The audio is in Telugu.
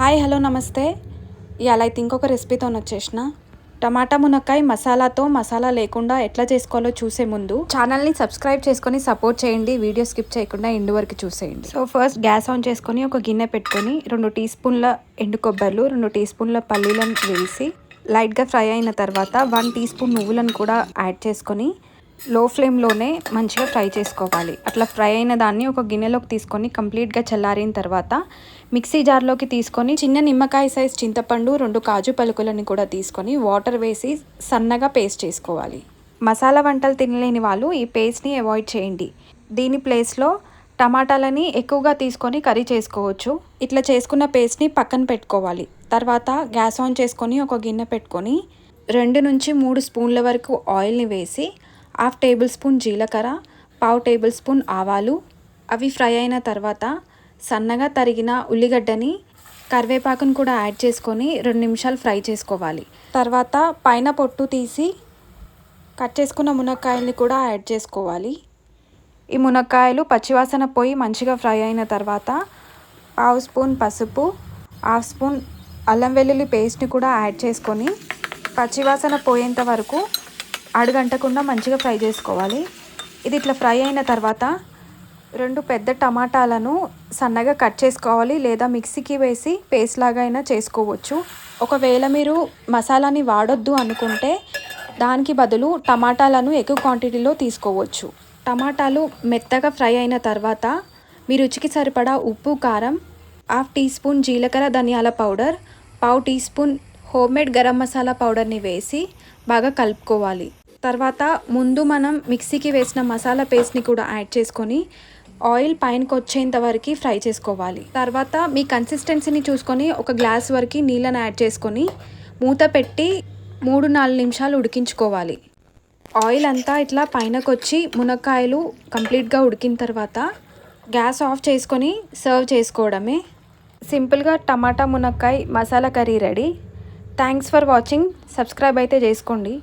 హాయ్ హలో నమస్తే. ఇవాళ అయితే ఇంకొక రెసిపీతో వచ్చేసిన టమాటా మునక్కాయ మసాలా లేకుండా ఎట్లా చేసుకోవాలో చూసే ముందు ఛానల్ని సబ్స్క్రైబ్ చేసుకొని సపోర్ట్ చేయండి. వీడియో స్కిప్ చేయకుండా ఎండు వరకు చూసేయండి. సో ఫస్ట్ గ్యాస్ ఆన్ చేసుకొని ఒక గిన్నె పెట్టుకొని 2 టీ స్పూన్ల ఎండు కొబ్బర్లు 2 టీ స్పూన్ల పల్లీలను వేసి లైట్గా ఫ్రై అయిన తర్వాత 1 టీ స్పూన్ నువ్వులను కూడా యాడ్ చేసుకొని లో ఫ్లేమ్లోనే మంచిగా ఫ్రై చేసుకోవాలి. అట్లా ఫ్రై అయిన దాన్ని ఒక గిన్నెలోకి తీసుకొని కంప్లీట్గా చల్లారిన తర్వాత మిక్సీ జార్లోకి తీసుకొని చిన్న నిమ్మకాయ సైజ్ చింతపండు 2 కాజు పలుకులను కూడా తీసుకొని వాటర్ వేసి సన్నగా పేస్ట్ చేసుకోవాలి. మసాలా వంటలు తినలేని వాళ్ళు ఈ పేస్ట్ని అవాయిడ్ చేయండి. దీని ప్లేస్లో టమాటాలని ఎక్కువగా తీసుకొని కర్రీ చేసుకోవచ్చు. ఇట్లా చేసుకున్న పేస్ట్ని పక్కన పెట్టుకోవాలి. తర్వాత గ్యాస్ ఆన్ చేసుకొని ఒక గిన్నె పెట్టుకొని 2 నుంచి 3 స్పూన్ల వరకు ఆయిల్ని వేసి 1/2 టేబుల్ స్పూన్ జీలకర్ర 1/2 టేబుల్ స్పూన్ ఆవాలు అవి ఫ్రై అయిన తర్వాత సన్నగా తరిగిన ఉల్లిగడ్డని కరివేపాకును కూడా యాడ్ చేసుకొని 2 నిమిషాలు ఫ్రై చేసుకోవాలి. తర్వాత పైన పొట్టు తీసి కట్ చేసుకున్న మునక్కాయల్ని కూడా యాడ్ చేసుకోవాలి. ఈ మునక్కాయలు పచ్చివాసన పోయి మంచిగా ఫ్రై అయిన తర్వాత 1/2 స్పూన్ పసుపు 1/2 స్పూన్ అల్లం వెల్లుల్లి పేస్ట్ని కూడా యాడ్ చేసుకొని పచ్చివాసన పోయేంత వరకు అడుగంటకుండా మంచిగా ఫ్రై చేసుకోవాలి. ఇది ఇట్లా ఫ్రై అయిన తర్వాత 2 పెద్ద టమాటాలను సన్నగా కట్ చేసుకోవాలి, లేదా మిక్సీకి వేసి పేస్ట్ లాగా అయినా చేసుకోవచ్చు. ఒకవేళ మీరు మసాలాని వాడొద్దు అనుకుంటే దానికి బదులు టమాటాలను ఎక్కువ క్వాంటిటీలో తీసుకోవచ్చు. టమాటాలు మెత్తగా ఫ్రై అయిన తర్వాత మీ రుచికి సరిపడా ఉప్పు కారం 1/2 టీ స్పూన్ జీలకర్ర ధనియాల powder 1/2 teaspoon homemade garam masala పౌడర్ని వేసి బాగా కలుపుకోవాలి. తర్వాత ముందు మనం మిక్సీకి వేసిన మసాలా పేస్ట్ని కూడా యాడ్ చేసుకొని ఆయిల్ పైనకి వచ్చేంత వరకు ఫ్రై చేసుకోవాలి. తర్వాత మీ కన్సిస్టెన్సీని చూసుకొని ఒక గ్లాస్ వరకు నీళ్ళని యాడ్ చేసుకొని మూత పెట్టి 3-4 నిమిషాలు ఉడికించుకోవాలి. ఆయిల్ అంతా ఇట్లా పైనకి వచ్చి మునక్కాయలు కంప్లీట్గా ఉడికిన తర్వాత గ్యాస్ ఆఫ్ చేసుకొని సర్వ్ చేసుకోవడమే. సింపుల్గా టమాటా మునక్కాయ masala curry ready. Thanks for watching. Subscribe అయితే చేసుకోండి.